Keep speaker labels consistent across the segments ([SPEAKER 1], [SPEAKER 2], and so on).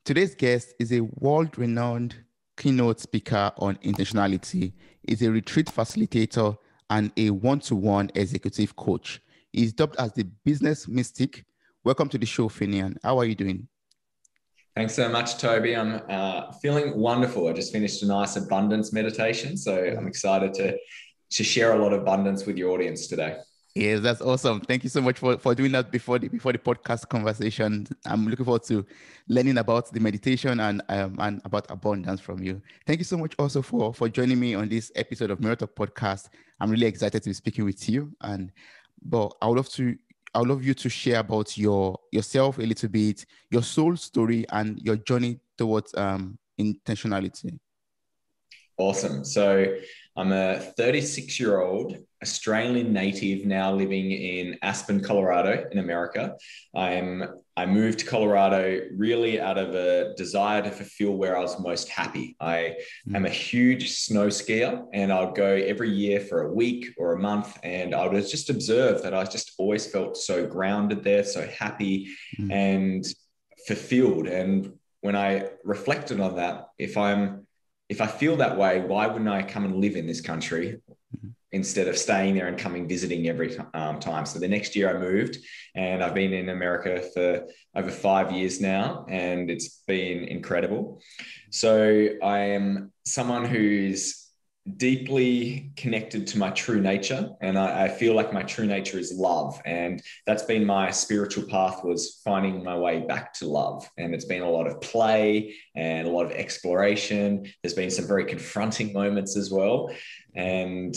[SPEAKER 1] Today's guest is a world-renowned keynote speaker on intentionality, is a retreat facilitator, and a one-to-one executive coach. He's dubbed as the business mystic. Welcome to the show, Finnian. How are you doing?
[SPEAKER 2] Thanks so much, Toby. I'm feeling wonderful. I just finished a nice abundance meditation, so I'm excited to share a lot of abundance with your audience today.
[SPEAKER 1] Yes, that's awesome. Thank you so much for doing that before the podcast conversation. I'm looking forward to learning about the meditation and about abundance from you. Thank you so much also for joining me on this episode of mirrortalk podcast. I'm really excited to be speaking with you. But I would love you to share about yourself a little bit, your soul story, and your journey towards intentionality.
[SPEAKER 2] Awesome. So I'm a 36-year-old Australian native now living in Aspen, Colorado in America. I moved to Colorado really out of a desire to fulfill where I was most happy. I am a huge snow skier, and I'd go every year for a week or a month, and I would just observe that I just always felt so grounded there, so happy and fulfilled. And when I reflected on that, if I feel that way, why wouldn't I come and live in this country instead of staying there and coming visiting every time? So the next year I moved, and I've been in America for over 5 years now, and it's been incredible. So I am someone who's deeply connected to my true nature, and I feel like my true nature is love, and that's been my spiritual path, was finding my way back to love. And it's been a lot of play and a lot of exploration. There's been some very confronting moments as well, and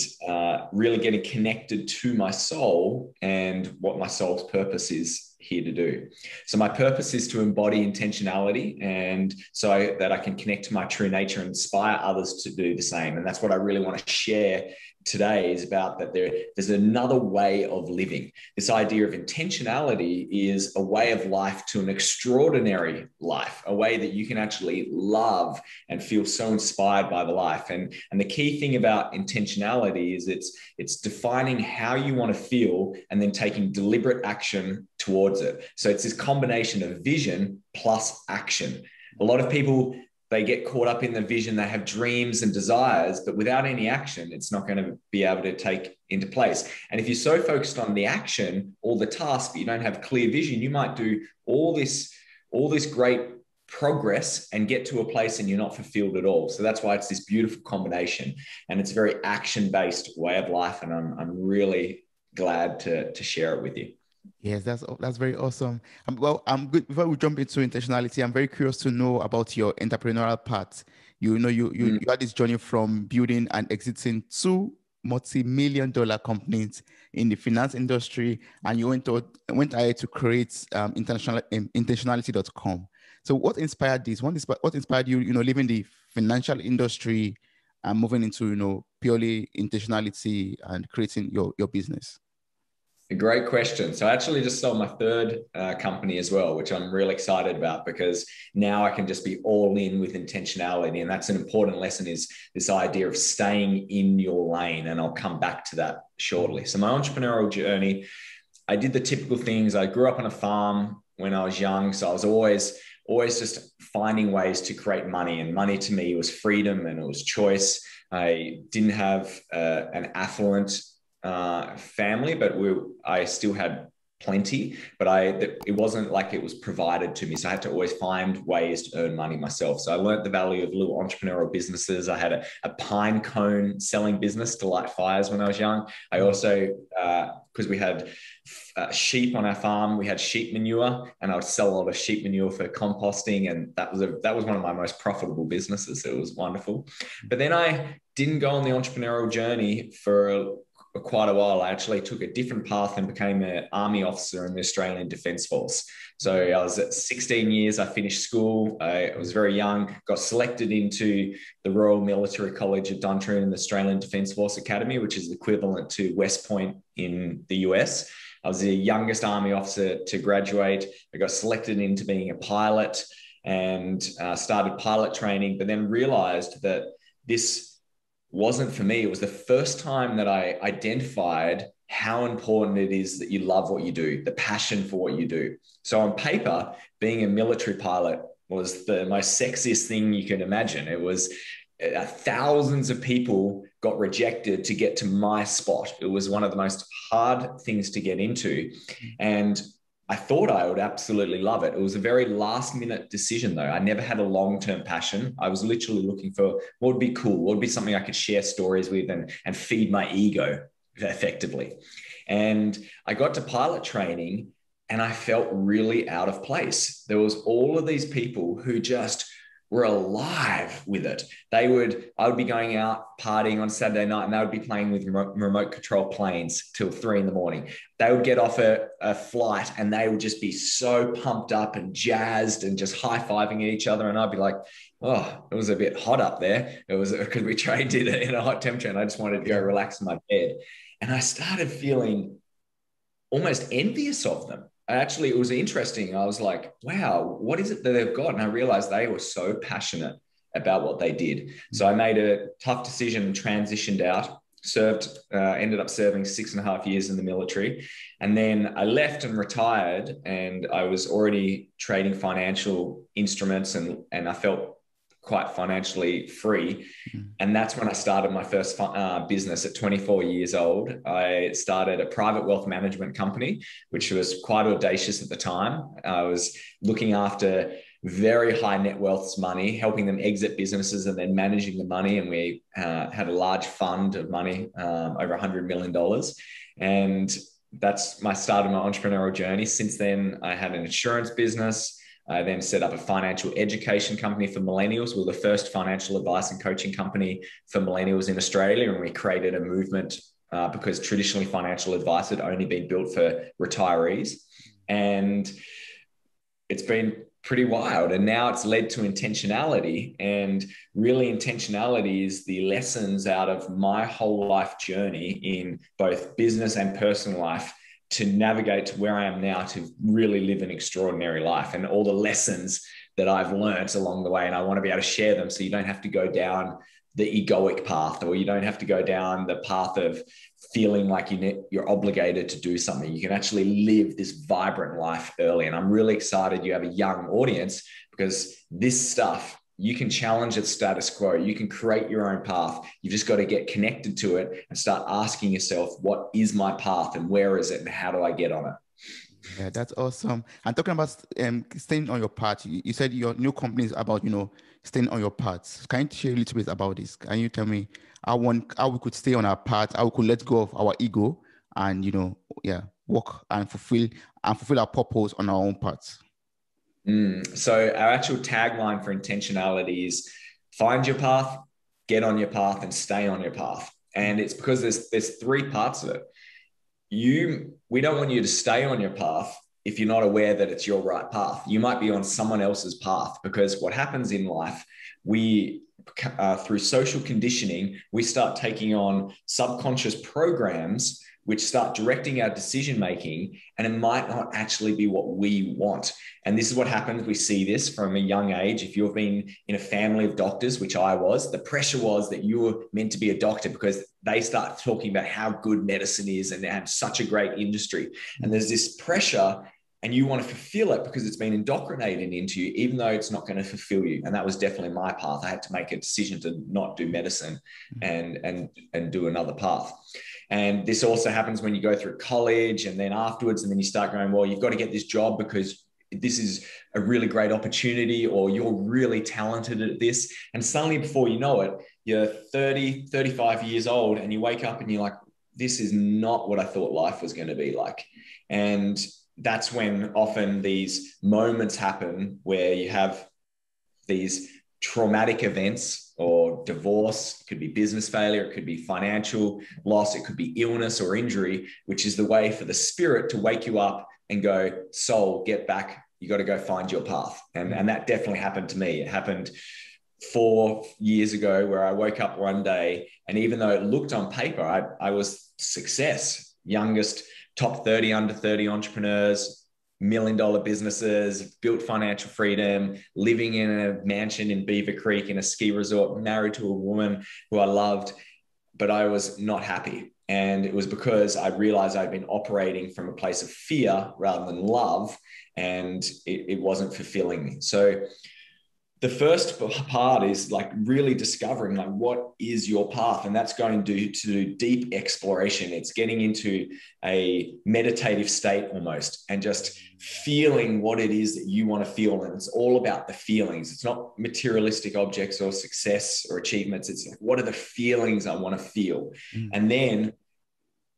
[SPEAKER 2] really getting connected to my soul and what my soul's purpose is here to do. So my purpose is to embody intentionality, and so that I can connect to my true nature and inspire others to do the same. And that's what I really want to share today, is about that there's another way of living. This idea of intentionality is a way of life to an extraordinary life, a way that you can actually love and feel so inspired by the life. And the key thing about intentionality is it's defining how you want to feel and then taking deliberate action towards it. So it's this combination of vision plus action. A lot of people, they get caught up in the vision, they have dreams and desires, but without any action, it's not going to be able to take into place. And if you're so focused on the action or the task, but you don't have clear vision, you might do all this great progress and get to a place and you're not fulfilled at all. So that's why it's this beautiful combination, and it's a very action-based way of life. And I'm really glad to share it with you.
[SPEAKER 1] Yes, that's very awesome. Well, I'm good. Before we jump into intentionality, I'm very curious to know about your entrepreneurial path. You had this journey from building and exiting two multi-million-dollar companies in the finance industry, and you went ahead to create intentionality.com. So what inspired this? What inspired you, leaving the financial industry and moving into, purely intentionality and creating your business?
[SPEAKER 2] A great question. So I actually just sold my third company as well, which I'm really excited about, because now I can just be all in with intentionality. And that's an important lesson, is this idea of staying in your lane. And I'll come back to that shortly. So my entrepreneurial journey, I did the typical things. I grew up on a farm when I was young. So I was always just finding ways to create money. And money to me was freedom and it was choice. I didn't have an affluent family, but I still had plenty, but it wasn't like it was provided to me. So I had to always find ways to earn money myself. So I learned the value of little entrepreneurial businesses. I had a pine cone selling business to light fires when I was young. I also, because we had sheep on our farm, we had sheep manure, and I would sell a lot of sheep manure for composting. And that was one of my most profitable businesses. It was wonderful. But then I didn't go on the entrepreneurial journey for quite a while. I actually took a different path and became an army officer in the Australian Defence Force. So I was at 16 years. I finished school. I was very young, got selected into the Royal Military College of Duntroon and the Australian Defence Force Academy, which is equivalent to West Point in the US. I was the youngest army officer to graduate. I got selected into being a pilot and started pilot training, but then realized that this wasn't for me. It was the first time that I identified how important it is that you love what you do, the passion for what you do. So on paper, being a military pilot was the most sexiest thing you can imagine. It was thousands of people got rejected to get to my spot. It was one of the most hard things to get into. And I thought I would absolutely love it. It was a very last minute decision though. I never had a long-term passion. I was literally looking for what would be cool, what would be something I could share stories with and feed my ego effectively. And I got to pilot training and I felt really out of place. There was all of these people who just were alive with it. I would be going out partying on Saturday night and they would be playing with remote control planes till 3 a.m. They would get off a flight and they would just be so pumped up and jazzed and just high-fiving at each other. And I'd be like, oh, it was a bit hot up there. It was because we trained in a hot temperature and I just wanted to go relax in my bed. And I started feeling almost envious of them. Actually, it was interesting. I was like, wow, what is it that they've got? And I realized they were so passionate about what they did. So I made a tough decision and transitioned out, ended up serving 6.5 years in the military. And then I left and retired and I was already trading financial instruments and I felt quite financially free. And that's when I started my first business at 24 years old. I started a private wealth management company, which was quite audacious at the time. I was looking after very high net worth's money, helping them exit businesses and then managing the money. And we had a large fund of money, over $100 million. And that's my start of my entrepreneurial journey. Since then, I had an insurance business. I then set up a financial education company for millennials. We were the first financial advice and coaching company for millennials in Australia. And we created a movement because traditionally financial advice had only been built for retirees. And it's been pretty wild. And now it's led to intentionality. And really intentionality is the lessons out of my whole life journey in both business and personal life to navigate to where I am now to really live an extraordinary life and all the lessons that I've learned along the way. And I want to be able to share them so you don't have to go down the egoic path or you don't have to go down the path of feeling like you're obligated to do something. You can actually live this vibrant life early. And I'm really excited you have a young audience because this stuff, you can challenge the status quo. You can create your own path. You've just got to get connected to it and start asking yourself, what is my path and where is it and how do I get on it?
[SPEAKER 1] Yeah, that's awesome. And talking about staying on your path, you said your new company is about, staying on your path. Can you share a little bit about this? Can you tell me how we could stay on our path, how we could let go of our ego and, work and fulfill our purpose on our own path?
[SPEAKER 2] So our actual tagline for intentionality is find your path, get on your path, and stay on your path. And it's because there's 3 parts of it. We don't want you to stay on your path if you're not aware that it's your right path. You might be on someone else's path because what happens in life, through social conditioning, we start taking on subconscious programs which start directing our decision-making, and it might not actually be what we want. And this is what happens. We see this from a young age. If you've been in a family of doctors, which I was, the pressure was that you were meant to be a doctor because they start talking about how good medicine is and they have such a great industry. And there's this pressure and you want to fulfill it because it's been indoctrinated into you, even though it's not going to fulfill you. And that was definitely my path. I had to make a decision to not do medicine and do another path. And this also happens when you go through college and then afterwards, and then you start going, well, you've got to get this job because this is a really great opportunity or you're really talented at this. And suddenly before you know it, you're 30, 35 years old and you wake up and you're like, this is not what I thought life was going to be like. And that's when often these moments happen where you have these traumatic events or divorce, it could be business failure, it could be financial loss, it could be illness or injury, which is the way for the spirit to wake you up and go, soul, get back. You got to go find your path. And that definitely happened to me. It happened 4 years ago where I woke up one day and even though it looked on paper, I was success, youngest, top 30, under 30 entrepreneurs, $1 million businesses, built financial freedom, living in a mansion in Beaver Creek in a ski resort, married to a woman who I loved, but I was not happy. And it was because I realized I'd been operating from a place of fear rather than love, and it wasn't fulfilling me. So the first part is like really discovering like what is your path, and that's going to do deep exploration. It's getting into a meditative state almost, and just feeling what it is that you want to feel. And it's all about the feelings. It's not materialistic objects or success or achievements. It's like, what are the feelings I want to feel? And then,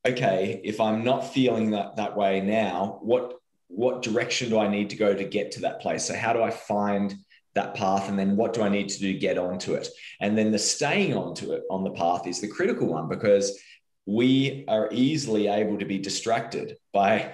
[SPEAKER 2] okay, if I'm not feeling that way now, what direction do I need to go to get to that place? So how do I find that path? And then what do I need to do to get onto it? And then the staying onto it on the path is the critical one, because we are easily able to be distracted by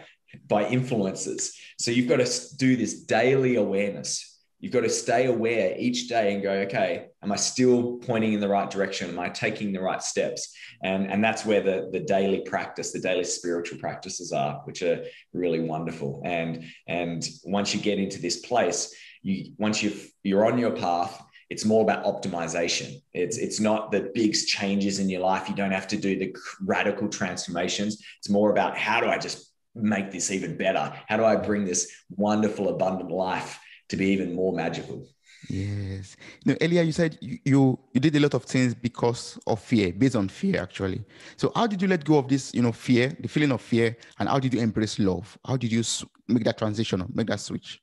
[SPEAKER 2] influences. So you've got to do this daily awareness. You've got to stay aware each day and go, okay, am I still pointing in the right direction? Am I taking the right steps? And that's where the daily practice, the daily spiritual practices are, which are really wonderful. And once you get into this place, once you're on your path, it's more about optimization. It's not the big changes in your life. You don't have to do the radical transformations. It's more about, how do I just make this even better? How do I bring this wonderful, abundant life to be even more magical?
[SPEAKER 1] Yes. Earlier you said you did a lot of things because of fear, based on fear, actually. So how did you let go of this, fear, the feeling of fear, and how did you embrace love? How did you make that transition, make that switch?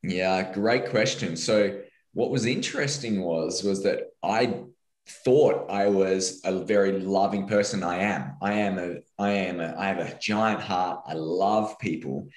[SPEAKER 2] Yeah, great question. So what was interesting was that I thought I was a very loving person. I have a giant heart. I love people,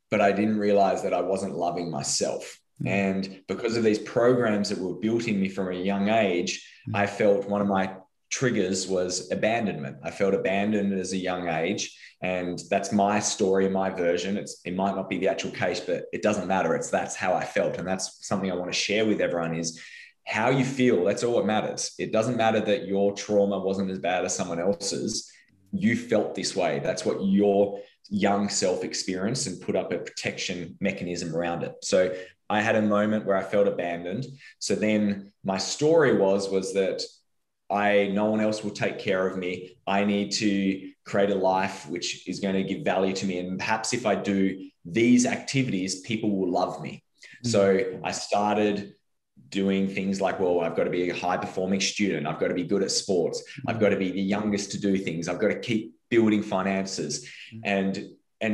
[SPEAKER 2] but I didn't realize that I wasn't loving myself. And because of these programs that were built in me from a young age, I felt one of my triggers was abandonment. I felt abandoned as a young age. And that's my story, my version. It might not be the actual case, but it doesn't matter. That's how I felt. And that's something I want to share with everyone, is how you feel. That's all that matters. It doesn't matter that your trauma wasn't as bad as someone else's. You felt this way. That's what your young self experienced, and put up a protection mechanism around it. So I had a moment where I felt abandoned. So then my story was that no one else will take care of me. I need to create a life which is going to give value to me. And perhaps if I do these activities, people will love me. So I started doing things like, well, I've got to be a high performing student. I've got to be good at sports. I've got to be the youngest to do things. I've got to keep building finances and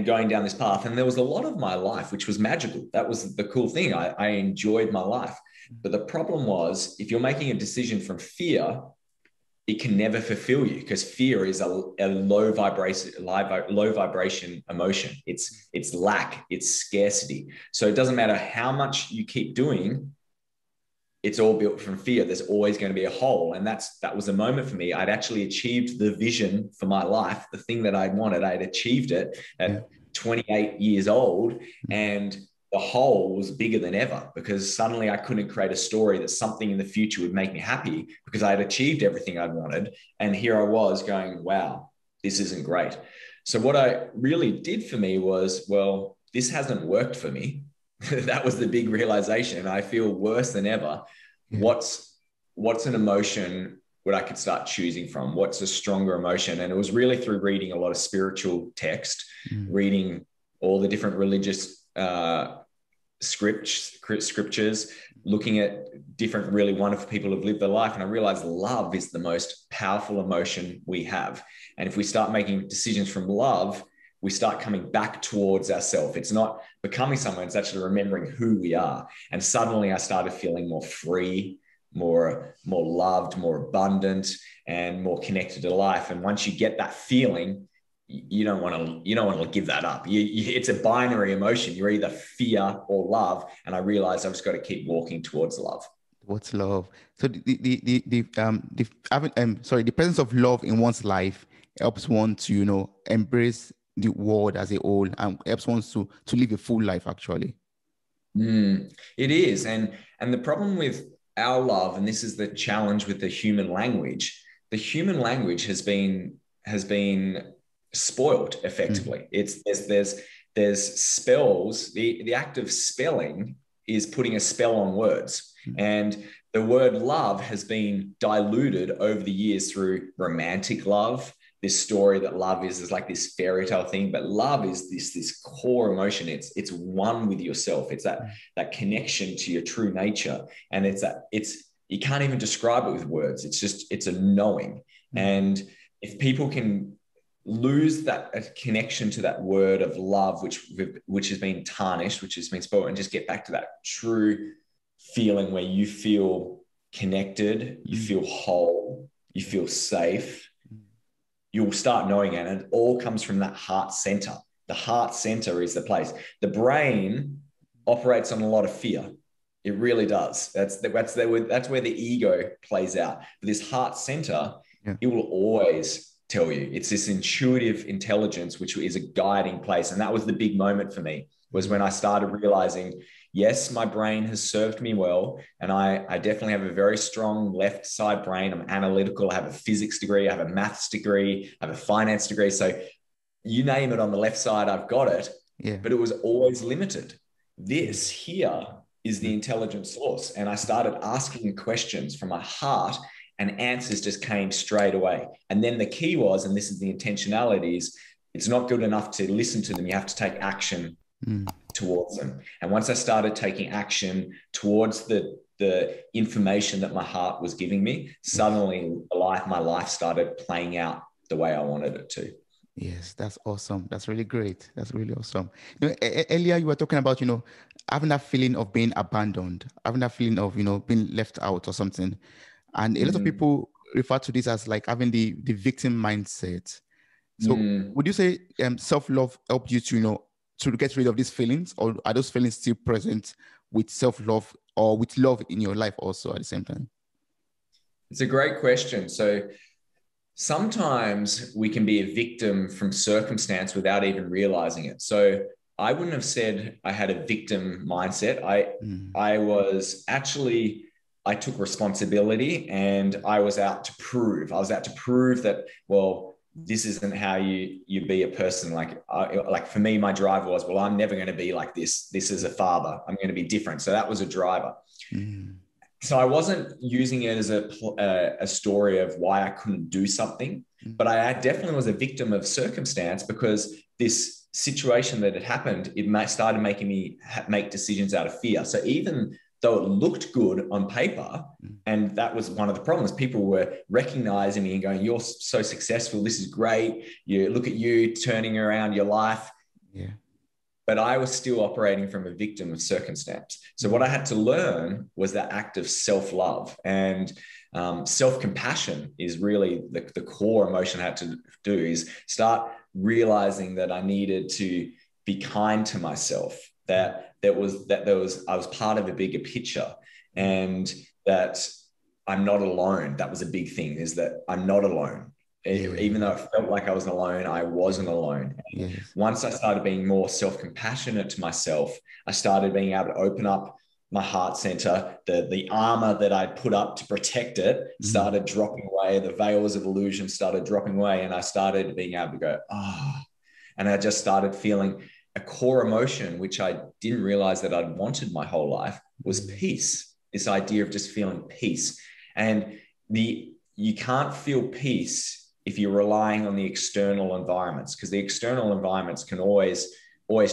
[SPEAKER 2] going down this path. And there was a lot of my life which was magical. That was the cool thing. I enjoyed my life. But the problem was, if you're making a decision from fear, it can never fulfill you, because fear is a low vibration emotion. It's lack, it's scarcity. So it doesn't matter how much you keep doing, it's all built from fear. There's always going to be a hole. And that was a moment for me. I'd actually achieved the vision for my life, the thing that I'd wanted. I'd achieved it at 28 years old. And the hole was bigger than ever, because suddenly I couldn't create a story that something in the future would make me happy, because I had achieved everything I'd wanted. And here I was going, wow, this isn't great. So what I really did for me was, well, this hasn't worked for me. That was the big realization. I feel worse than ever. What's an emotion what I could start choosing from? What's a stronger emotion? And it was really through reading a lot of spiritual text, reading all the different religious scriptures, looking at different really wonderful people who've lived their life. And I realized love is the most powerful emotion we have. And if we start making decisions from love, we start coming back towards ourselves. It's not becoming someone, it's actually remembering who we are. And suddenly I started feeling more free, more loved, more abundant, and more connected to life. And once you get that feeling, you don't want to give that up. It's a binary emotion. You're either fear or love. And I realized I've just got to keep walking towards love.
[SPEAKER 1] What's love? So the presence of love in one's life helps one to embrace the world as a whole, and helps one to live a full life, actually.
[SPEAKER 2] It is. And the problem with our love, and this is the challenge with the human language has been spoiled effectively. There's spells. The act of spelling is putting a spell on words. And the word love has been diluted over the years through romantic love, this story that love is like this fairy tale thing, but love is this core emotion. It's one with yourself. It's that connection to your true nature. And you can't even describe it with words. It's a knowing. And if people can lose that connection to that word of love, which has been tarnished, which has been spoiled, and just get back to that true feeling where you feel connected, you feel whole, you feel safe, you'll start knowing it. And it all comes from that heart center. The heart center is the place. The brain operates on a lot of fear. It really does. That's where the ego plays out. But this heart center, it will always tell you. It's this intuitive intelligence, which is a guiding place. And that was the big moment for me, was when I started realizing, yes, my brain has served me well. And I definitely have a very strong left side brain. I'm analytical. I have a physics degree. I have a maths degree. I have a finance degree. So you name it, on the left side, I've got it.
[SPEAKER 1] Yeah.
[SPEAKER 2] But it was always limited. This here is the intelligent source. And I started asking questions from my heart, and answers just came straight away. And then the key was, and this is the intentionality, is it's not good enough to listen to them. You have to take action towards them. And once I started taking action towards the information that my heart was giving me, suddenly my life started playing out the way I wanted it to.
[SPEAKER 1] Yes, that's awesome. That's really great. That's really awesome. Earlier you were talking about, having that feeling of being abandoned, having that feeling of, being left out or something. And a lot of people refer to this as like having the victim mindset. So would you say self-love helped you to, to get rid of these feelings, or are those feelings still present with self-love or with love in your life also at the same time?
[SPEAKER 2] It's a great question. So sometimes we can be a victim from circumstance without even realizing it. So I wouldn't have said I had a victim mindset. I took responsibility, and I was out to prove. I was out to prove that, well, this isn't how you be a person. Like for me, my driver was, well, I'm never going to be like this. This is a father. I'm going to be different. So that was a driver. So I wasn't using it as a story of why I couldn't do something, but I definitely was a victim of circumstance, because this situation that had happened, it started making me make decisions out of fear. So even though it looked good on paper, and that was one of the problems, people were recognizing me and going, you're so successful. This is great. Look at you turning around your life.
[SPEAKER 1] Yeah.
[SPEAKER 2] But I was still operating from a victim of circumstance. So what I had to learn was that act of self-love, and self-compassion is really the core emotion I had to do, is start realizing that I needed to be kind to myself, that I was part of a bigger picture, and that I'm not alone. That was a big thing, is that I'm not alone. Even though it felt like I was alone, I wasn't alone.
[SPEAKER 1] Yes.
[SPEAKER 2] Once I started being more self-compassionate to myself, I started being able to open up my heart center. The armor that I'd put up to protect it started dropping away. The veils of illusion started dropping away, and I started being able to go, and I just started feeling a core emotion, which I didn't realize that I'd wanted my whole life, was peace. This idea of just feeling peace. And you can't feel peace if you're relying on the external environments, because the external environments can always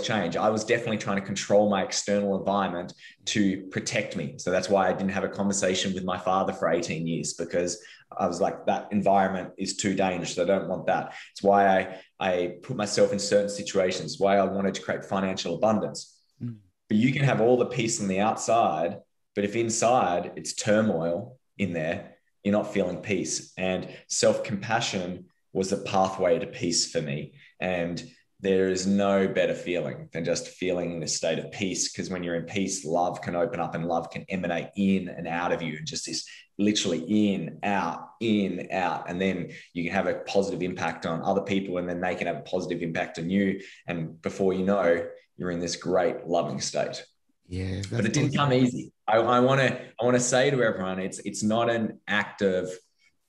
[SPEAKER 2] change. I was definitely trying to control my external environment to protect me. So that's why I didn't have a conversation with my father for 18 years, because I was like, that environment is too dangerous. I don't want that. It's why I put myself in certain situations, why I wanted to create financial abundance. But you can have all the peace on the outside, but if inside it's turmoil in there, you're not feeling peace. And self-compassion was a pathway to peace for me. And there is no better feeling than just feeling in a state of peace, because when you're in peace, love can open up and love can emanate in and out of you. Just this literally in, out. And then you can have a positive impact on other people, and then they can have a positive impact on you. And before you know, you're in this great loving state.
[SPEAKER 1] Yeah,
[SPEAKER 2] but it didn't come easy. I want to say to everyone, it's not an act of,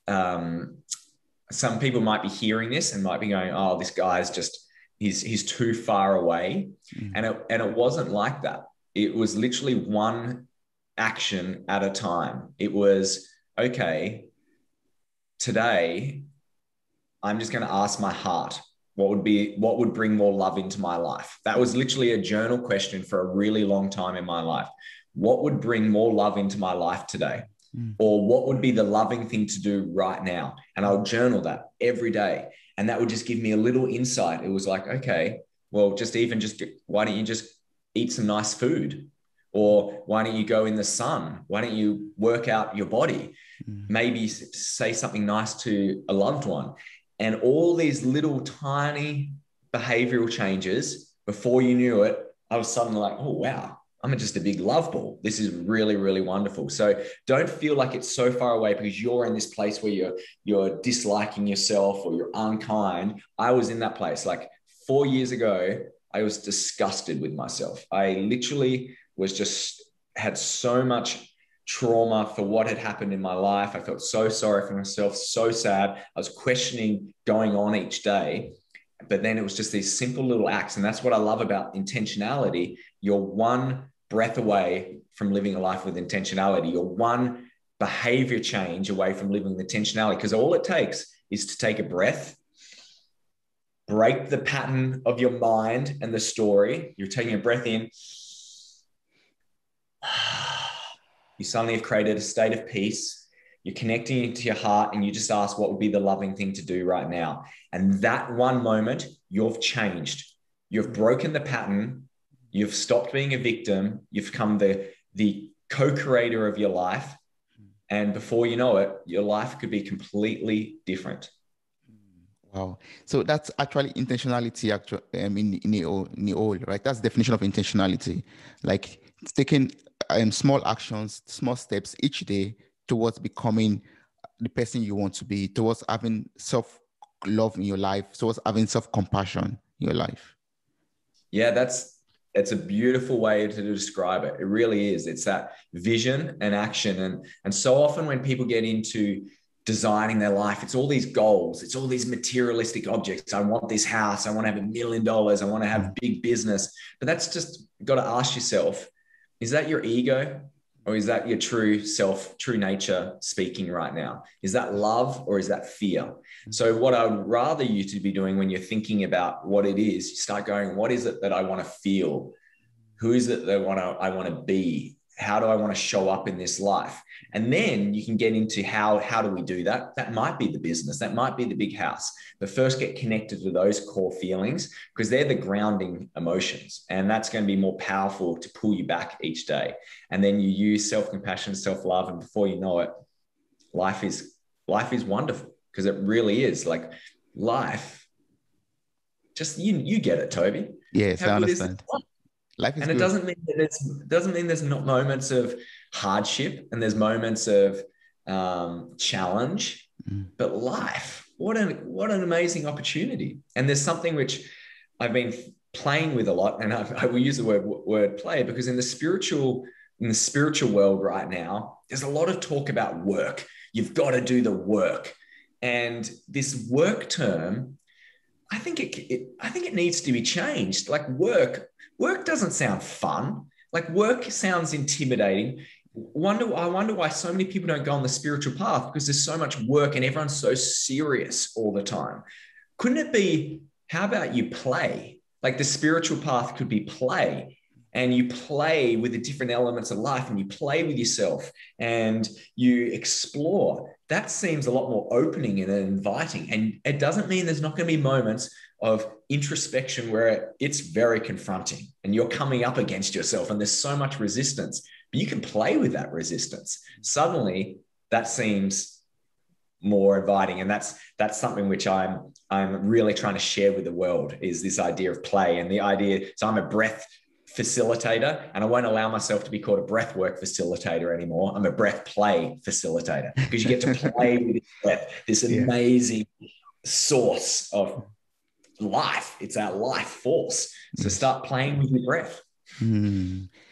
[SPEAKER 2] some people might be hearing this and might be going, oh, this guy's just, he's too far away. And it wasn't like that. It was literally one action at a time. It was, okay, today I'm just going to ask my heart, what would bring more love into my life? That was literally a journal question for a really long time in my life. What would bring more love into my life today? Or what would be the loving thing to do right now? And I'll journal that every day. And that would just give me a little insight. It was like, okay, well, why don't you just eat some nice food? Or why don't you go in the sun? Why don't you work out your body? Maybe say something nice to a loved one. And all these little tiny behavioral changes, before you knew it, I was suddenly like, oh, wow, I'm just a big love ball. This is really, really wonderful. So don't feel like it's so far away because you're in this place where you're disliking yourself or you're unkind. I was in that place. Like 4 years ago, I was disgusted with myself. I literally had so much trauma for what had happened in my life. I felt so sorry for myself, so sad. I was questioning going on each day. But then it was just these simple little acts. And that's what I love about intentionality. You're one breath away from living a life with intentionality. You're one behavior change away from living with intentionality, because all it takes is to take a breath, break the pattern of your mind and the story. You're taking a breath in. You suddenly have created a state of peace. You're connecting into your heart, and you just ask, what would be the loving thing to do right now? And that one moment, you've changed. You've broken the pattern. You've stopped being a victim. You've become the co-creator of your life. And before you know it, your life could be completely different.
[SPEAKER 1] Wow. So that's actually intentionality in the all, right? That's the definition of intentionality. Like it's taking small actions, small steps each day towards becoming the person you want to be, towards having self-love in your life, towards having self-compassion in your life.
[SPEAKER 2] Yeah, it's a beautiful way to describe it. It really is. It's that vision and action. And so often when people get into designing their life, it's all these goals, it's all these materialistic objects. I want this house, I want to have $1 million, I want to have big business. But that's just, you got to ask yourself, is that your ego, or is that your true self, true nature speaking right now? Is that love, or is that fear? So what I would rather you to be doing when you're thinking about what it is, you start going, what is it that I want to feel? Who is it that I want to be? How do I want to show up in this life? And then you can get into how do we do that? That might be the business. That might be the big house. But first get connected to those core feelings, because they're the grounding emotions. And that's going to be more powerful to pull you back each day. And then you use self-compassion, self-love. And before you know it, life is wonderful, because it really is. Like life, just you get it, Toby.
[SPEAKER 1] Yes, I understand. Life is
[SPEAKER 2] and
[SPEAKER 1] good.
[SPEAKER 2] It doesn't mean there's not moments of hardship and there's moments of challenge, but life, what an amazing opportunity. And there's something which I've been playing with a lot, and I will use the word play, because in the spiritual world right now, there's a lot of talk about work. You've got to do the work, and this work term, I think it needs to be changed. Like work doesn't sound fun. Like work sounds intimidating. I wonder why so many people don't go on the spiritual path, because there's so much work and everyone's so serious all the time. Couldn't it be, how about you play? Like the spiritual path could be play, and you play with the different elements of life, and you play with yourself and you explore. That seems a lot more opening and inviting. And it doesn't mean there's not going to be moments of introspection where it's very confronting and you're coming up against yourself and there's so much resistance, but you can play with that resistance. Suddenly that seems more inviting. And that's something which I'm really trying to share with the world, is this idea of play and the idea. So I'm a breath facilitator, and I won't allow myself to be called a breathwork facilitator anymore. I'm a breath play facilitator, because you get to play with this breath, this amazing source of life. It's our life force. So start playing with your breath.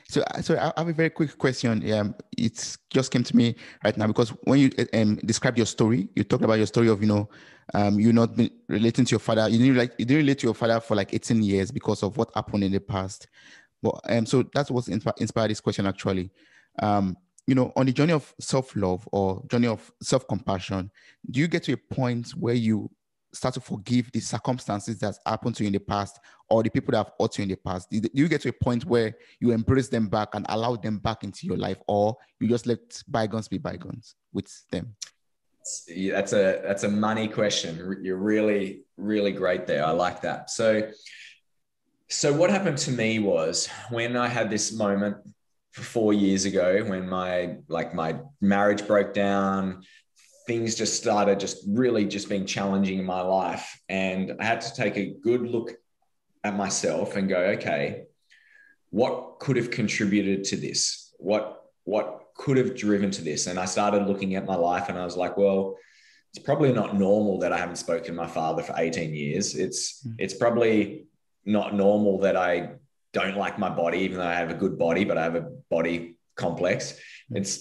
[SPEAKER 1] So I have a very quick question. It just came to me right now, because when you described your story, you talked about your story of, you not been relating to your father. You didn't relate to your father for like 18 years because of what happened in the past. But so that's what inspired this question actually. On the journey of self-love or journey of self-compassion, do you get to a point where you start to forgive the circumstances that's happened to you in the past, or the people that have hurt you in the past? Do you get to a point where you embrace them back and allow them back into your life, or you just let bygones be bygones with them?
[SPEAKER 2] Yeah, that's a money question. You're really, really great there. I like that. So what happened to me was when I had this moment 4 years ago, when my marriage broke down, things just started really being challenging in my life. And I had to take a good look at myself and go, okay, what could have contributed to this? What could have driven to this? And I started looking at my life and I was like, well, it's probably not normal that I haven't spoken to my father for 18 years. It's probably not normal that I don't like my body, even though I have a good body, but I have a body complex.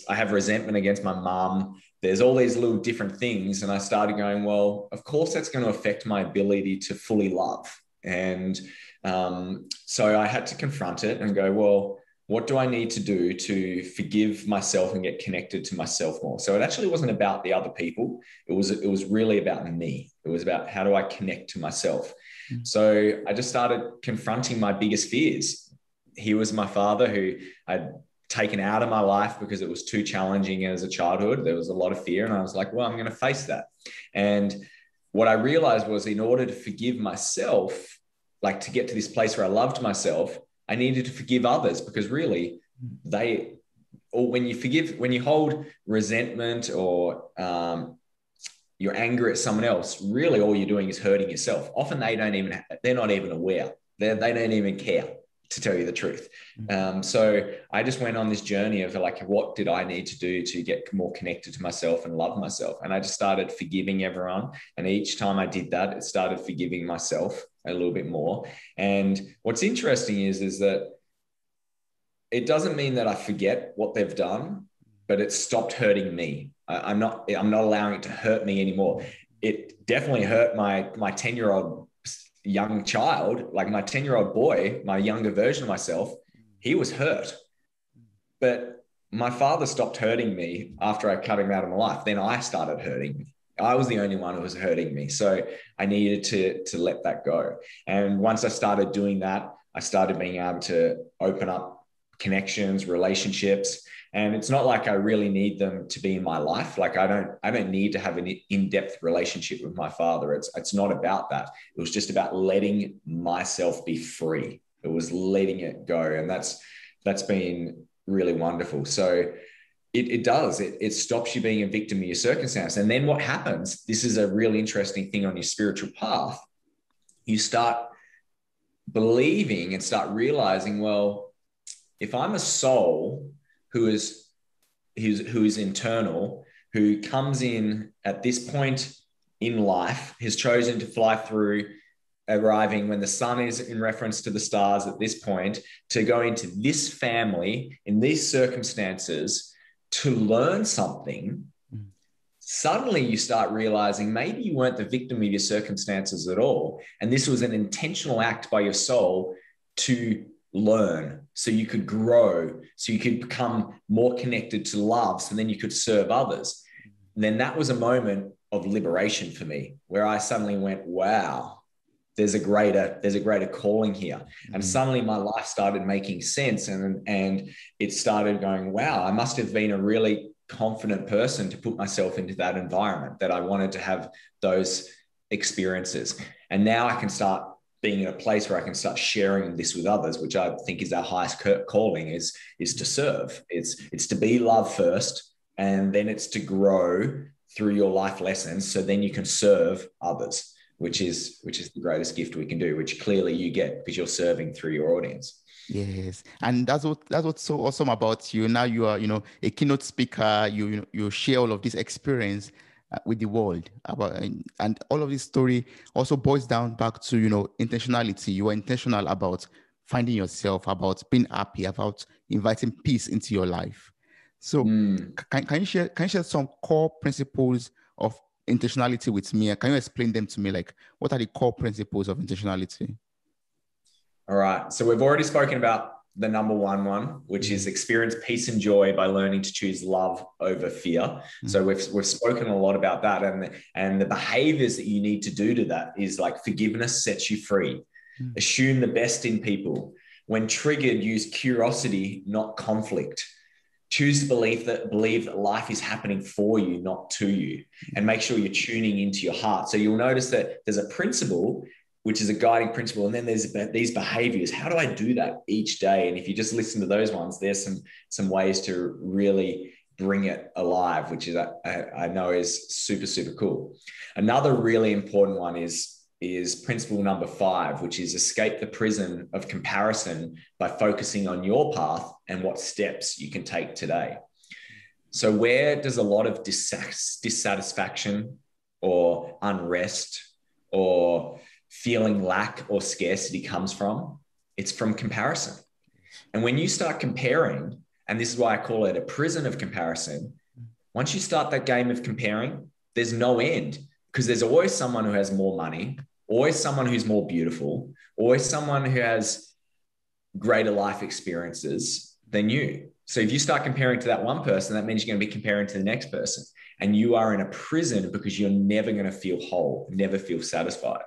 [SPEAKER 2] I have resentment against my mom. There's all these little different things. And I started going, well, of course that's going to affect my ability to fully love. And so I had to confront it and go, well, what do I need to do to forgive myself and get connected to myself more? So it actually wasn't about the other people. It was really about me. It was about how do I connect to myself? Mm-hmm. So I just started confronting my biggest fears. He was my father who I'd taken out of my life because it was too challenging as a childhood. There was a lot of fear. And I was like, well, I'm going to face that. And what I realized was in order to forgive myself, like to get to this place where I loved myself, I needed to forgive others, because really when you hold resentment or your anger at someone else, really all you're doing is hurting yourself. Often they're not even aware. They don't even care, to tell you the truth. So I just went on this journey of like, what did I need to do to get more connected to myself and love myself? And I just started forgiving everyone. And each time I did that, it started forgiving myself a little bit more. And what's interesting is that it doesn't mean that I forget what they've done, but it stopped hurting me. I'm not allowing it to hurt me anymore. It definitely hurt my 10-year-old young child, like my 10-year-old boy, my younger version of myself. He was hurt, but my father stopped hurting me after I cut him out of my life. Then I started hurting me. I was the only one who was hurting me. So I needed to let that go. And once I started doing that, I started being able to open up connections, relationships. And it's not like I really need them to be in my life. Like I don't need to have an in-depth relationship with my father. It's not about that. It was just about letting myself be free. It was letting it go. And that's been really wonderful. So it stops you being a victim of your circumstance. And then what happens, this is a really interesting thing on your spiritual path. You start believing and start realizing, well, if I'm a soul who is internal, who comes in at this point in life, has chosen to fly through, arriving when the sun is in reference to the stars at this point, to go into this family in these circumstances to learn something, suddenly you start realizing maybe you weren't the victim of your circumstances at all. And this was an intentional act by your soul to learn, so you could grow, so you could become more connected to love, so then you could serve others. And then that was a moment of liberation for me, where I suddenly went, wow, there's a greater calling here. And suddenly my life started making sense. And it started going, wow, I must have been a really confident person to put myself into that environment, that I wanted to have those experiences. And now I can start being in a place where I can start sharing this with others, which I think is our highest calling, is to serve. It's to be love first, and then it's to grow through your life lessons. So then you can serve others, which is the greatest gift we can do, which clearly you get because you're serving through your audience.
[SPEAKER 1] Yes, and that's what's so awesome about you. Now you are, a keynote speaker. You share all of this experience with the world and all of this story also boils down back to intentionality. You are intentional about finding yourself, about being happy, about inviting peace into your life. So, can you share some core principles of intentionality with me? Can you explain them to me? Like, what are the core principles of intentionality?
[SPEAKER 2] All right. So we've already spoken about the number one, which is experience peace and joy by learning to choose love over fear. So we've spoken a lot about that, and the behaviors that you need to do to that is like forgiveness sets you free. Assume the best in people. When triggered, use curiosity, not conflict. Choose to believe that life is happening for you, not to you, and make sure you're tuning into your heart. So you'll notice that there's a principle, which is a guiding principle, and then there's these behaviors. How do I do that each day? And if you just listen to those ones, there's some ways to really bring it alive, which is I know is super, super cool. Another really important one is principle number 5, which is escape the prison of comparison by focusing on your path and what steps you can take today. So where does a lot of dissatisfaction or unrest or feeling lack or scarcity comes from? It's from comparison. And when you start comparing, and this is why I call it a prison of comparison, once you start that game of comparing, there's no end, because there's always someone who has more money, always someone who's more beautiful, always someone who has greater life experiences than you. So if you start comparing to that one person, that means you're going to be comparing to the next person. And you are in a prison because you're never going to feel whole, never feel satisfied.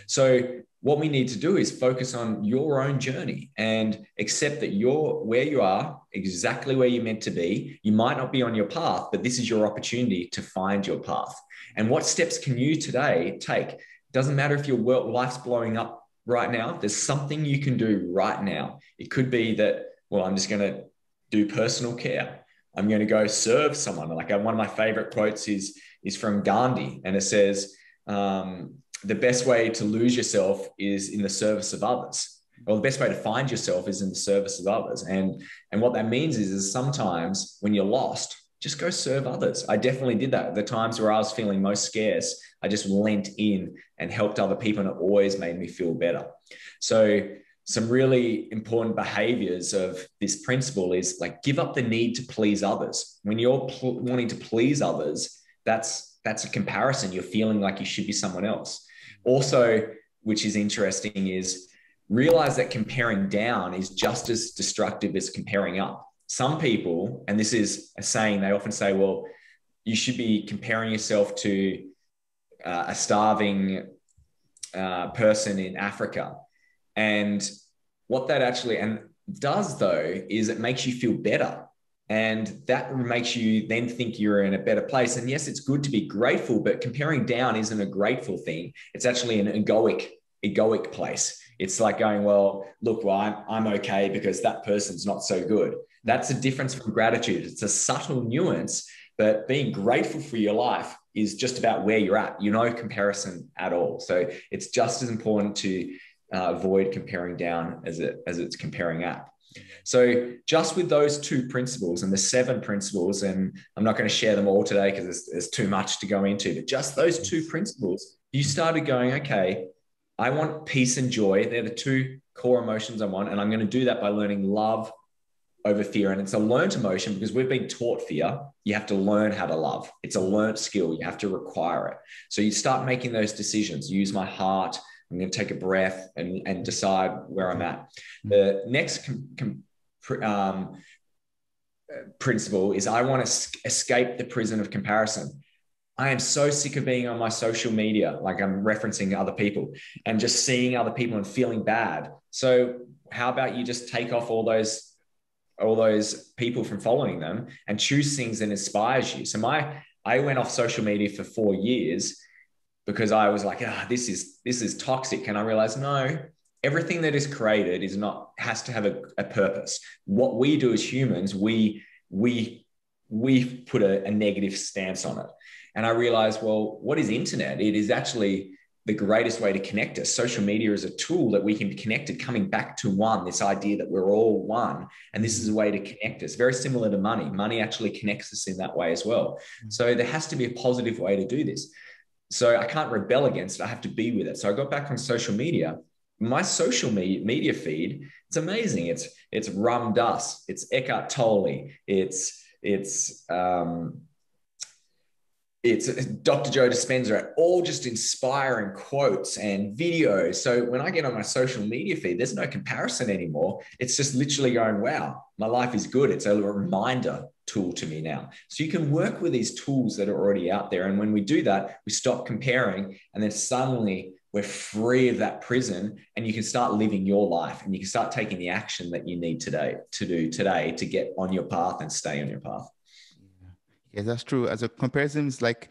[SPEAKER 2] So what we need to do is focus on your own journey and accept that you're where you are, exactly where you're meant to be. You might not be on your path, but this is your opportunity to find your path. And what steps can you today take? Doesn't matter if your life's blowing up right now. There's something you can do right now. It could be that, well, I'm just going to do personal care. I'm going to go serve someone. Like one of my favorite quotes is from Gandhi, and it says, the best way to lose yourself is in the service of others. Or the best way to find yourself is in the service of others. And what that means is sometimes when you're lost, just go serve others. I definitely did that. The times where I was feeling most scarce, I just lent in and helped other people, and it always made me feel better. So some really important behaviors of this principle is like, give up the need to please others. When you're wanting to please others, that's a comparison. You're feeling like you should be someone else. Also, which is interesting, is realize that comparing down is just as destructive as comparing up. Some people, and this is a saying, they often say, well, you should be comparing yourself to a starving person in Africa. And what that actually does, though, is it makes you feel better. And that makes you then think you're in a better place. And yes, it's good to be grateful, but comparing down isn't a grateful thing. It's actually an egoic place. It's like going, well, look, well, I'm okay because that person's not so good. That's a difference from gratitude. It's a subtle nuance, but being grateful for your life is just about where you're at. You know, comparison at all. So it's just as important to avoid comparing down as it's comparing up. So just with those 2 principles and the 7 principles, and I'm not going to share them all today because there's too much to go into, but just those 2 principles, you started going, okay, I want peace and joy. They're the 2 core emotions I want. And I'm going to do that by learning love over fear. And it's a learned emotion because we've been taught fear. You have to learn how to love. It's a learned skill. You have to require it. So you start making those decisions. Use my heart. I'm going to take a breath and decide where I'm at. The next principle is I want to escape the prison of comparison. I am so sick of being on my social media, like I'm referencing other people and just seeing other people and feeling bad. So how about you just take off all those people from following them and choose things that inspires you. So I went off social media for 4 years because I was like, this is toxic. And I realized, no, everything that is created has to have a purpose. What we do as humans, we put a negative stance on it. And I realized, well, what is internet? It is actually the greatest way to connect us. Social media is a tool that we can be connected, coming back to one, this idea that we're all one. And this is a way to connect us. Very similar to money. Money actually connects us in that way as well. So there has to be a positive way to do this. So I can't rebel against it. I have to be with it. So I got back on social media. My social media feed, it's amazing. It's Ram Dass, it's Eckhart Tolle, it's it's Dr. Joe Dispenza, all just inspiring quotes and videos. So when I get on my social media feed, there's no comparison anymore. It's just literally going, wow, my life is good. It's a reminder tool to me now. So you can work with these tools that are already out there. And when we do that, we stop comparing, and then suddenly we're free of that prison, and you can start living your life, and you can start taking the action that you need to do today to get on your path and stay on your path.
[SPEAKER 1] Yeah, that's true. As a comparison, it's like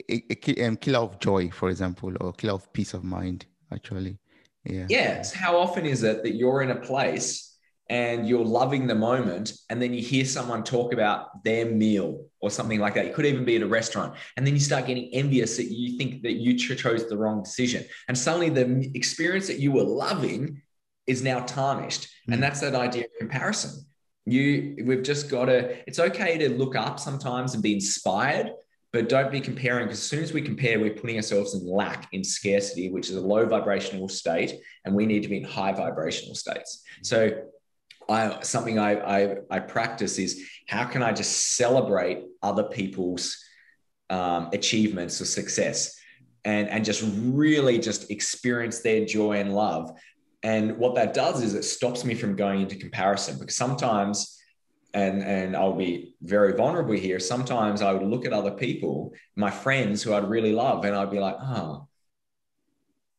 [SPEAKER 1] a killer of joy, for example, or killer of peace of mind, actually. Yeah.
[SPEAKER 2] Yeah. So how often is it that you're in a place and you're loving the moment, and then you hear someone talk about their meal or something like that? It could even be at a restaurant. And then you start getting envious that you think that you chose the wrong decision. And suddenly the experience that you were loving is now tarnished. And that's that idea of comparison. We've just got to, it's okay to look up sometimes and be inspired, but don't be comparing, because as soon as we compare, we're putting ourselves in lack, in scarcity, which is a low vibrational state, and we need to be in high vibrational states. So something I practice is, how can I just celebrate other people's achievements or success, and just really just experience their joy and love. And what that does is it stops me from going into comparison, because sometimes, and I'll be very vulnerable here, sometimes I would look at other people, my friends who I'd really love, and I'd be like, oh,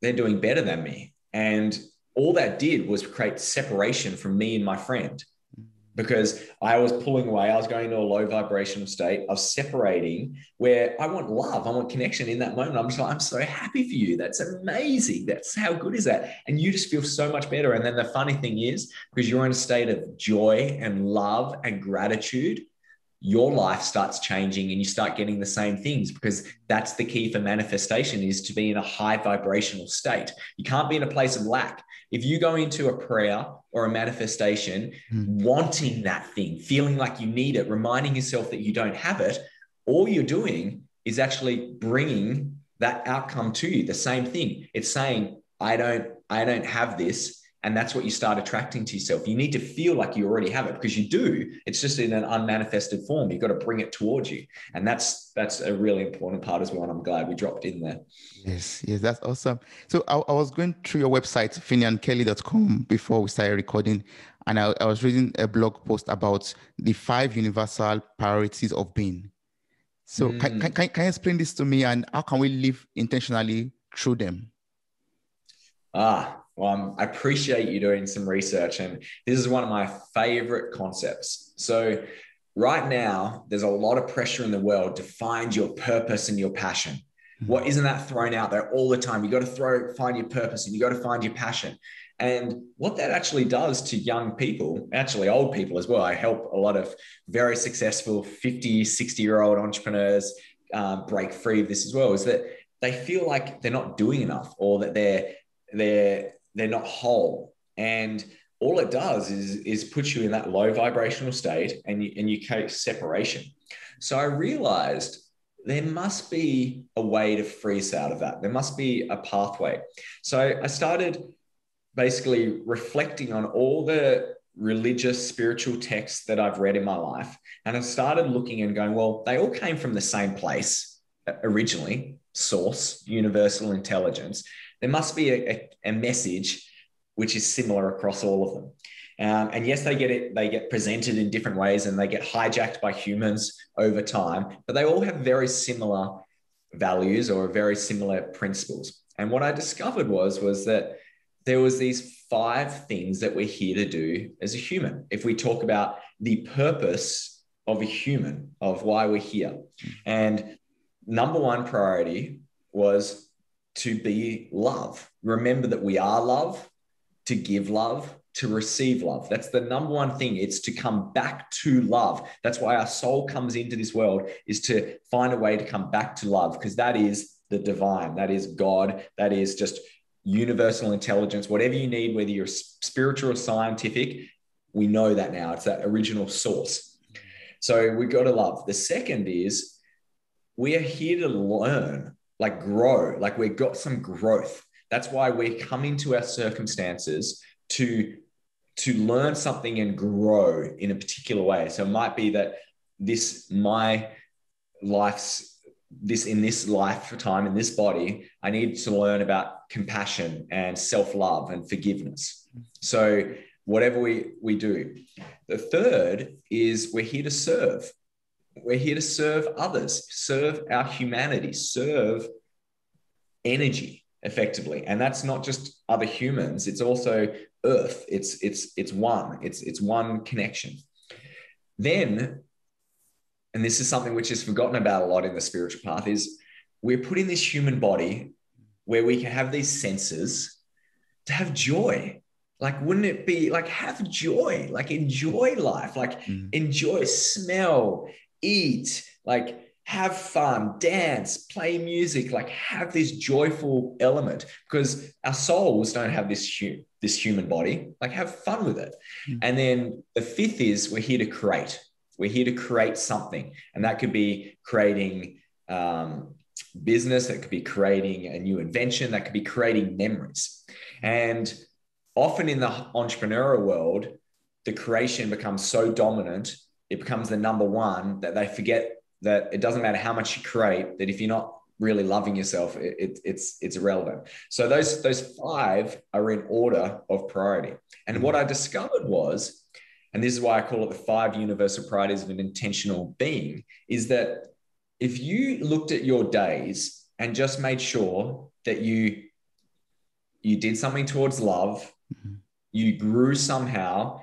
[SPEAKER 2] they're doing better than me. And all that did was create separation from me and my friend, because I was pulling away. I was going to a low vibrational state. I was separating, where I want love. I want connection in that moment. I'm just like, I'm so happy for you. That's amazing. That's how good is that? And you just feel so much better. And then the funny thing is, because you're in a state of joy and love and gratitude, your life starts changing and you start getting the same things, because that's the key for manifestation, is to be in a high vibrational state. You can't be in a place of lack. If you go into a prayer or a manifestation wanting that thing, feeling like you need it, reminding yourself that you don't have it, all you're doing is actually bringing that outcome to you. The same thing. It's saying, I don't have this. And that's what you start attracting to yourself. You need to feel like you already have it, because you do. It's just in an unmanifested form. You've got to bring it towards you. And that's a really important part as well. And I'm glad we dropped in there.
[SPEAKER 1] Yes, that's awesome. So I was going through your website, FinnianKelly.com, before we started recording. And I was reading a blog post about the 5 universal priorities of being. So can you explain this to me, and how can we live intentionally through them?
[SPEAKER 2] Well, I appreciate you doing some research, and this is one of my favorite concepts. So right now, there's a lot of pressure in the world to find your purpose and your passion. What isn't that thrown out there all the time? You got to find your purpose, and you got to find your passion. And what that actually does to young people, actually old people as well, I help a lot of very successful 50, 60-year-old entrepreneurs break free of this as well, is that they feel like they're not doing enough, or that they're not whole. And all it does is put you in that low vibrational state, and you create separation. So I realized there must be a way to free us out of that. There must be a pathway. So I started basically reflecting on all the religious, spiritual texts that I've read in my life. And I started looking and going, well, they all came from the same place originally, source, universal intelligence. There must be a message which is similar across all of them. And yes, they get presented in different ways, and they get hijacked by humans over time, but they all have very similar values or very similar principles. And what I discovered was that there was these 5 things that we're here to do as a human. If we talk about the purpose of a human, of why we're here. And number 1 priority was to be love. Remember that we are love, to give love, to receive love. That's the number 1 thing. It's to come back to love. That's why our soul comes into this world, is to find a way to come back to love, because that is the divine. That is God. That is just universal intelligence. Whatever you need, whether you're spiritual or scientific, we know that now. It's that original source. So we've got to love. The second is, we are here to learn, like grow, like we've got some growth. That's why we're coming to our circumstances to learn something and grow in a particular way. So it might be that my life's in this lifetime, in this body, I need to learn about compassion and self-love and forgiveness. So whatever we do. The third is we're here to serve. We're here to serve others, serve our humanity, serve energy effectively. And that's not just other humans. It's also Earth. It's one connection. Then, and this is something which is forgotten about a lot in the spiritual path, is we're put in this human body where we can have these senses to have joy. Like, wouldn't it be like, have joy, like enjoy life, like enjoy, smell, eat, like have fun, dance, play music, like have this joyful element, because our souls don't have this human body, like have fun with it. And then the fifth is we're here to create. We're here to create something. And that could be creating business. That could be creating a new invention. That could be creating memories. And often in the entrepreneurial world, the creation becomes so dominant, it becomes the number one, that they forget that it doesn't matter how much you create, that if you're not really loving yourself, it's irrelevant. So those five are in order of priority. And what I discovered was, and this is why I call it the 5 universal priorities of an intentional being, is that if you looked at your days and just made sure that you did something towards love, you grew somehow,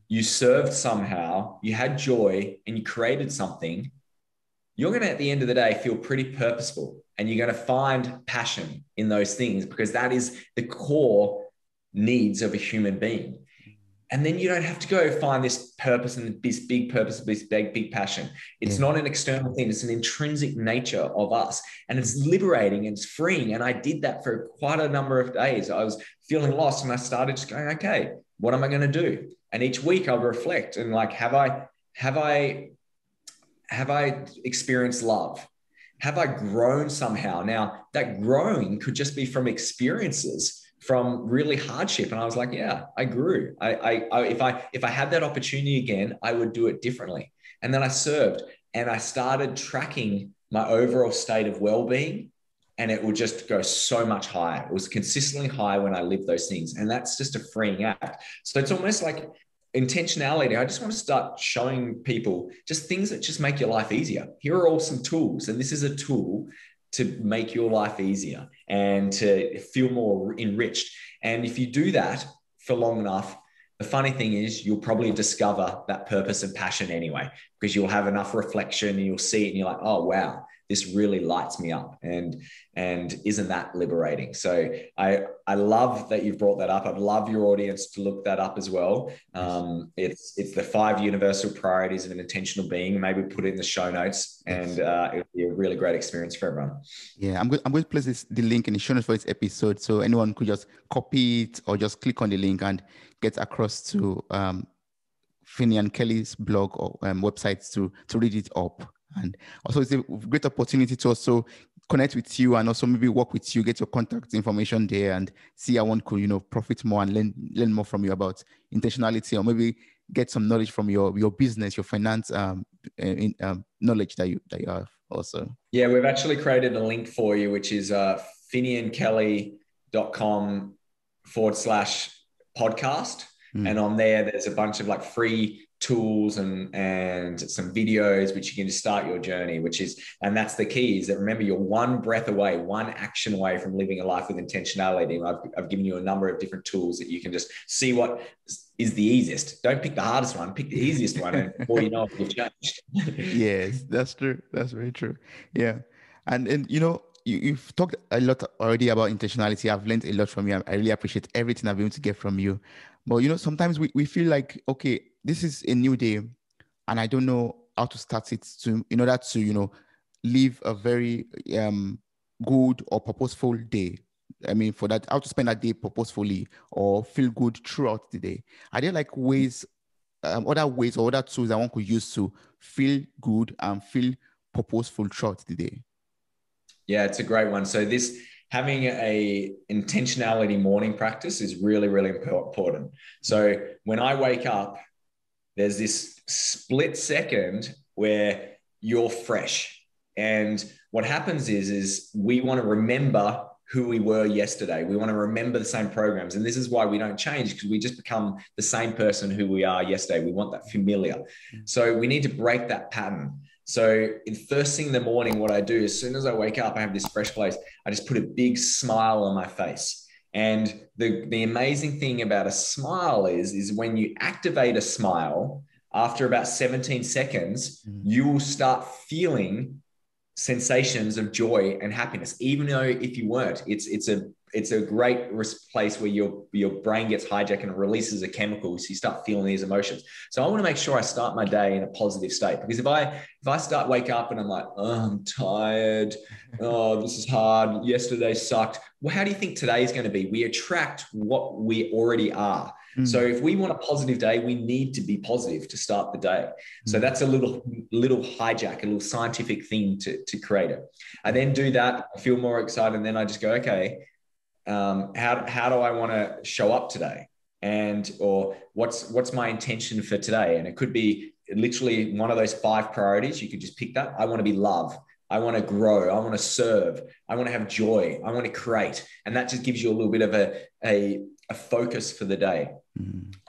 [SPEAKER 2] you served somehow, you had joy, and you created something, you're going to, at the end of the day, feel pretty purposeful, and you're going to find passion in those things, because that is the core needs of a human being. And then you don't have to go find this purpose and this big purpose, this big passion. It's not an external thing. It's an intrinsic nature of us, and it's liberating and it's freeing. And I did that for quite a number of days. I was feeling lost, and I started just going, okay, what am I going to do? And each week I'll reflect and like, have I experienced love? Have I grown somehow? Now, that growing could just be from experiences, from really hardship. And I was like, yeah, I grew. If I had that opportunity again, I would do it differently. And then I served, and I started tracking my overall state of well-being, and it would just go so much higher. It was consistently high when I lived those things. And that's just a freeing act. So it's almost like intentionality. I just want to start showing people just things that just make your life easier. Here are all some tools, and this is a tool to make your life easier and to feel more enriched. And if you do that for long enough, the funny thing is you'll probably discover that purpose and passion anyway, because you'll have enough reflection and you'll see it and you're like, oh, wow, this really lights me up. And isn't that liberating? So I love that you've brought that up. I'd love your audience to look that up as well. It's the 5 universal priorities of an intentional being. Maybe put it in the show notes, and it'll be a really great experience for everyone.
[SPEAKER 1] Yeah, I'm going to place the link in the show notes for this episode, so anyone could just copy it or just click on the link and get across to Finnian Kelly's blog or websites to read it up. And also, it's a great opportunity to also connect with you and also maybe work with you, get your contact information there, and see how one could, profit more and learn more from you about intentionality, or maybe get some knowledge from your business, your finance knowledge that you have also.
[SPEAKER 2] Yeah, we've actually created a link for you, which is finniankelly.com/podcast. And on there's a bunch of like free tools and some videos which you can just start your journey, and that's the key, is that remember, you're one breath away, one action away from living a life with intentionality. And I've given you a number of different tools that you can just see what is the easiest. Don't pick the hardest one, pick the easiest one, and before you know it, you've changed.
[SPEAKER 1] Yes, that's true. That's very true. Yeah. And you've talked a lot already about intentionality. I've learned a lot from you. I really appreciate everything I've been able to get from you. But sometimes we feel like, okay, this is a new day and I don't know how to start it in order to, live a very good or purposeful day. I mean, for that, how to spend that day purposefully or feel good throughout the day. Are there like ways, other ways or other tools that one could use to feel good and feel purposeful throughout the day?
[SPEAKER 2] Yeah, it's a great one. So having a intentionality morning practice is really, really important. So when I wake up, there's this split second where you're fresh And what happens is we want to remember who we were yesterday. We want to remember the same programs. And this is why we don't change, because we just become the same person who we are yesterday. We want that familiar. So we need to break that pattern. So the first thing in the morning, what I do, as soon as I wake up, I have this fresh place. I just put a big smile on my face. And the amazing thing about a smile is when you activate a smile, after about 17 seconds, you will start feeling sensations of joy and happiness, even though if you weren't, it's a great place where your brain gets hijacked and releases a chemical, so you start feeling these emotions. So I want to make sure I start my day in a positive state, because if I wake up and I'm like, oh, I'm tired, oh, this is hard, yesterday sucked, well, how do you think today is going to be? We attract what we already are. So if we want a positive day, we need to be positive to start the day. So that's a little hijack, a little scientific thing to create it. I then do that, I feel more excited, and then I just go, okay, how do I want to show up today? Or what's my intention for today? And it could be literally one of those 5 priorities. You could just pick that. I want to be loved. I want to grow. I want to serve. I want to have joy. I want to create. And that just gives you a little bit of a focus for the day.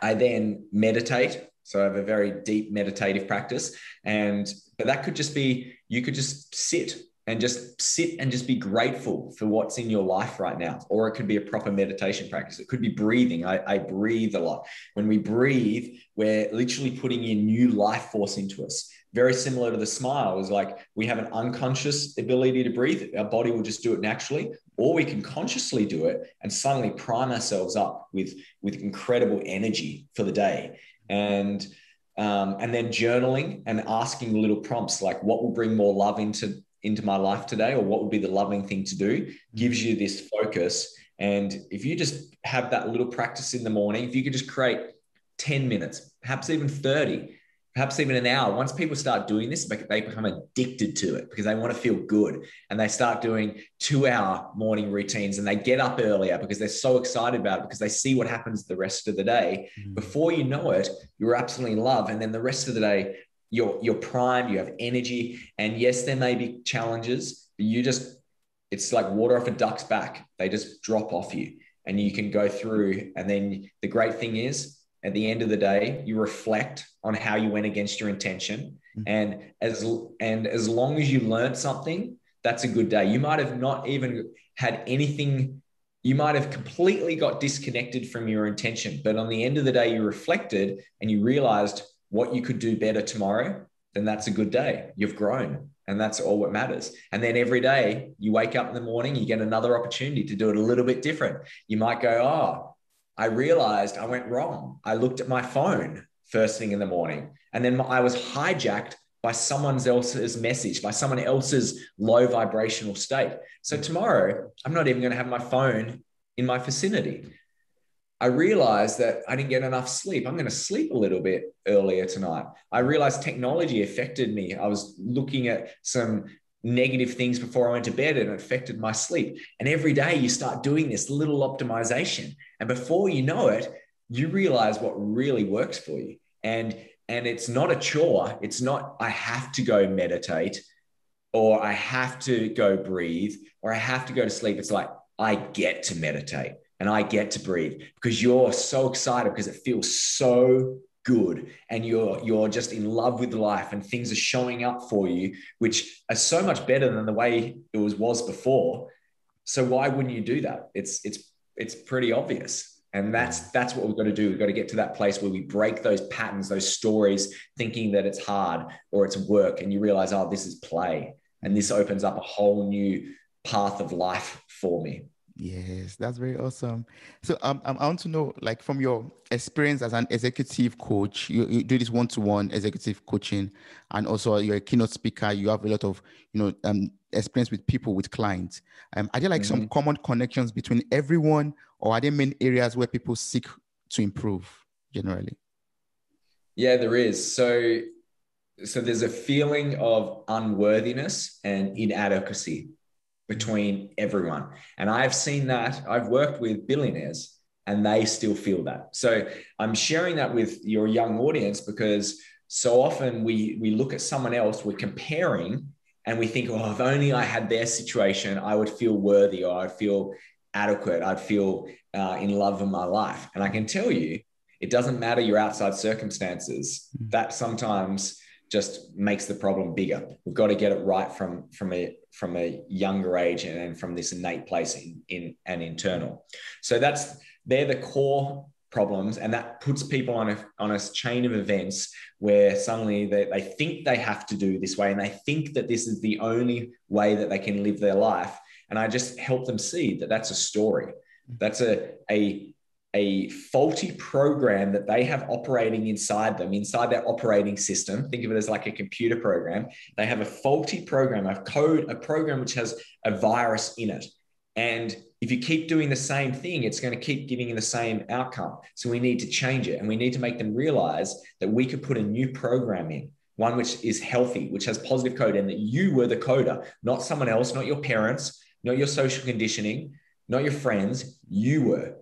[SPEAKER 2] I then meditate. So I have a very deep meditative practice. But that could just be, you could just sit and just be grateful for what's in your life right now. Or it could be a proper meditation practice. It could be breathing. I breathe a lot. When we breathe, we're literally putting in new life force into us. Very similar to the smile, is like we have an unconscious ability to breathe. Our body will just do it naturally, or we can consciously do it and suddenly prime ourselves up with incredible energy for the day. And then journaling and asking little prompts like, what will bring more love into my life today, or what would be the loving thing to do, gives you this focus. And if you just have that little practice in the morning, if you could just create 10 minutes, perhaps even 30, perhaps even an hour. Once people start doing this, they become addicted to it because they want to feel good, and they start doing 2-hour morning routines, and they get up earlier because they're so excited about it, because they see what happens the rest of the day. Before you know it, you're absolutely in love. And then the rest of the day, you're primed, you have energy. And yes, there may be challenges, but it's like water off a duck's back. They just drop off you and you can go through. And then the great thing is, at the end of the day, you reflect on how you went against your intention. And as long as you learned something, that's a good day. You might have not even had anything. You might have completely got disconnected from your intention, but on the end of the day, you reflected and you realized what you could do better tomorrow. Then that's a good day. You've grown, and that's all what matters. And then every day you wake up in the morning, you get another opportunity to do it a little bit different. You might go, oh, I realized I went wrong. I looked at my phone first thing in the morning, and then I was hijacked by someone else's message, by someone else's low vibrational state. So tomorrow, I'm not even going to have my phone in my vicinity. I realized that I didn't get enough sleep. I'm going to sleep a little bit earlier tonight. I realized technology affected me. I was looking at some negative things before I went to bed, and it affected my sleep. And every day you start doing this little optimization. And before you know it, you realize what really works for you. And it's not a chore. It's not, I have to go meditate, or I have to go breathe, or I have to go to sleep. It's like, I get to meditate and I get to breathe, because you're so excited, because it feels so good, and you're just in love with life, and things are showing up for you, which are so much better than the way it was before. So why wouldn't you do that? It's pretty obvious. And that's what we've got to do. We've got to get to that place where we break those patterns, those stories, thinking that it's hard or it's work, and you realize, oh, this is play, and this opens up a whole new path of life for me.
[SPEAKER 1] Yes, that's very awesome. So I want to know, like, from your experience as an executive coach, you do this one-to-one executive coaching, and also you're a keynote speaker. You have a lot of, experience with people, with clients. Are there like some common connections between everyone, or are there main areas where people seek to improve generally?
[SPEAKER 2] Yeah, there is. So there's a feeling of unworthiness and inadequacy between everyone. And I've seen that. I've worked with billionaires, and they still feel that. So I'm sharing that with your young audience, because so often we look at someone else, we're comparing, And we think, oh, if only I had their situation, I would feel worthy, or I'd feel adequate. I'd feel in love with my life. And I can tell you, it doesn't matter your outside circumstances. That sometimes just makes the problem bigger. We've got to get it right from a younger age, and from this innate place in an internal. So they're the core problems, and that puts people on a chain of events where suddenly they think they have to do this way, and they think that this is the only way that they can live their life. And I just help them see that that's a story. That's a faulty program that they have operating inside them, inside their operating system. Think of it as like a computer program. They have a faulty program, a program which has a virus in it. And if you keep doing the same thing, it's going to keep giving you the same outcome. So we need to change it, and we need to make them realize that we could put a new program in, one which is healthy, which has positive code, and that you were the coder, not someone else, not your parents, not your social conditioning, not your friends. You were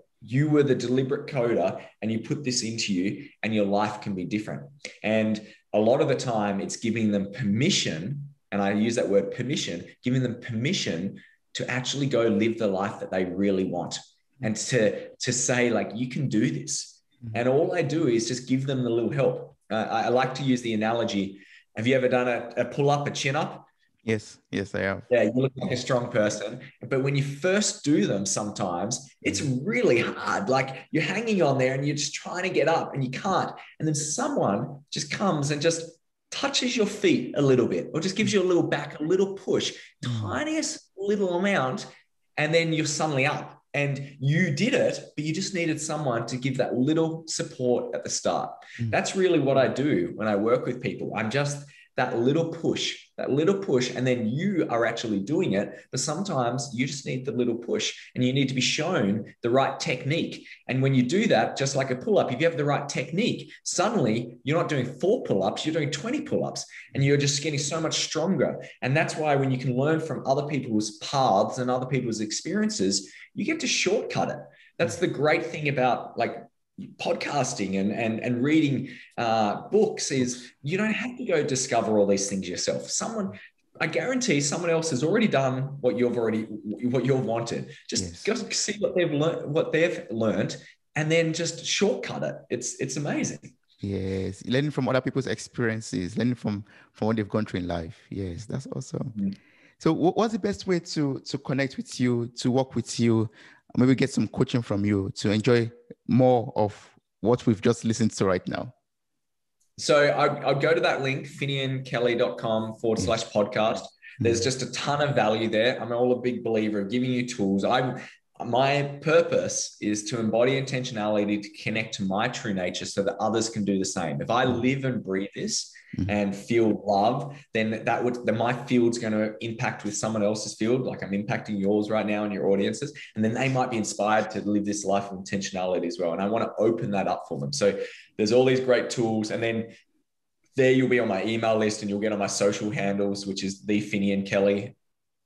[SPEAKER 2] the deliberate coder, and you put this into you, and your life can be different. And a lot of the time it's giving them permission, and I use that word permission, giving them permission to actually go live the life that they really want, and to say, like, you can do this. And all I do is just give them the little help. I like to use the analogy. Have you ever done a pull-up, a chin-up?
[SPEAKER 1] Yes, I have.
[SPEAKER 2] Yeah, you look like a strong person. But when you first do them, sometimes it's really hard. Like, you're hanging on there and you're just trying to get up and you can't. And then someone just comes and just touches your feet a little bit, or just gives you a little back, a little push, tiniest little amount. And then you're suddenly up, and you did it, but you just needed someone to give that little support at the start. That's really what I do when I work with people. I'm just that little push, and then you are actually doing it. But sometimes you just need the little push, and you need to be shown the right technique. And when you do that, just like a pull-up, if you have the right technique, suddenly you're not doing 4 pull-ups, you're doing 20 pull-ups, and you're just getting so much stronger. And that's why when you can learn from other people's paths and other people's experiences, you get to shortcut it. That's the great thing about, like, podcasting and reading books, is you don't have to go discover all these things yourself. I guarantee someone else has already done what you've wanted. Just go see what they've learned, and then just shortcut it. It's amazing.
[SPEAKER 1] Yes, learning from other people's experiences, learning from what they've gone through in life. Yes, that's awesome. So what's the best way to connect with you, to work with you, maybe get some coaching from you, to enjoy more of what we've just listened to right now?
[SPEAKER 2] So I'll go to that link, finiankelley.com/podcast. There's just a ton of value there. I'm all a big believer of giving you tools. My purpose is to embody intentionality, to connect to my true nature so that others can do the same. If I live and breathe this and feel love, then my field's going to impact with someone else's field. Like, I'm impacting yours right now and your audiences, and then they might be inspired to live this life of intentionality as well. And I want to open that up for them. So there's all these great tools, and then there you'll be on my email list, and you'll get on my social handles, which is the Finnian Kelly.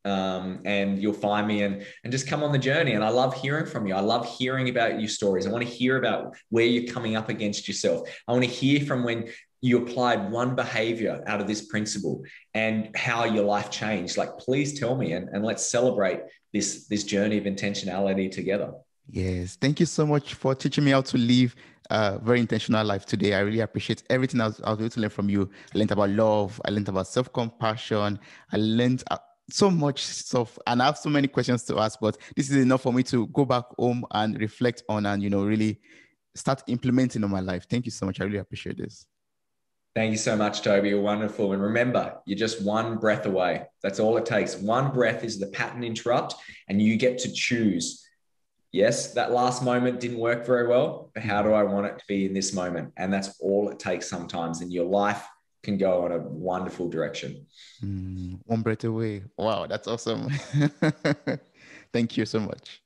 [SPEAKER 2] And you'll find me and just come on the journey. And I love hearing from you. I love hearing about your stories. I want to hear about where you're coming up against yourself. I want to hear from when you applied one behavior out of this principle and how your life changed. Like, please tell me, and let's celebrate this journey of intentionality together.
[SPEAKER 1] Yes. Thank you so much for teaching me how to live a very intentional life today. I really appreciate everything I was able to learn from you. I learned about love. I learned about self-compassion. I learned so much stuff, and I have so many questions to ask, but this is enough for me to go back home and reflect on, and really start implementing in my life. Thank you so much. I really appreciate this.
[SPEAKER 2] Thank you so much, Toby. You're wonderful. And remember, you're just one breath away. That's all it takes. One breath is the pattern interrupt, and you get to choose. Yes, that last moment didn't work very well, but how do I want it to be in this moment? And that's all it takes sometimes, and your life can go on a wonderful direction.
[SPEAKER 1] One breath away. Wow, that's awesome. Thank you so much.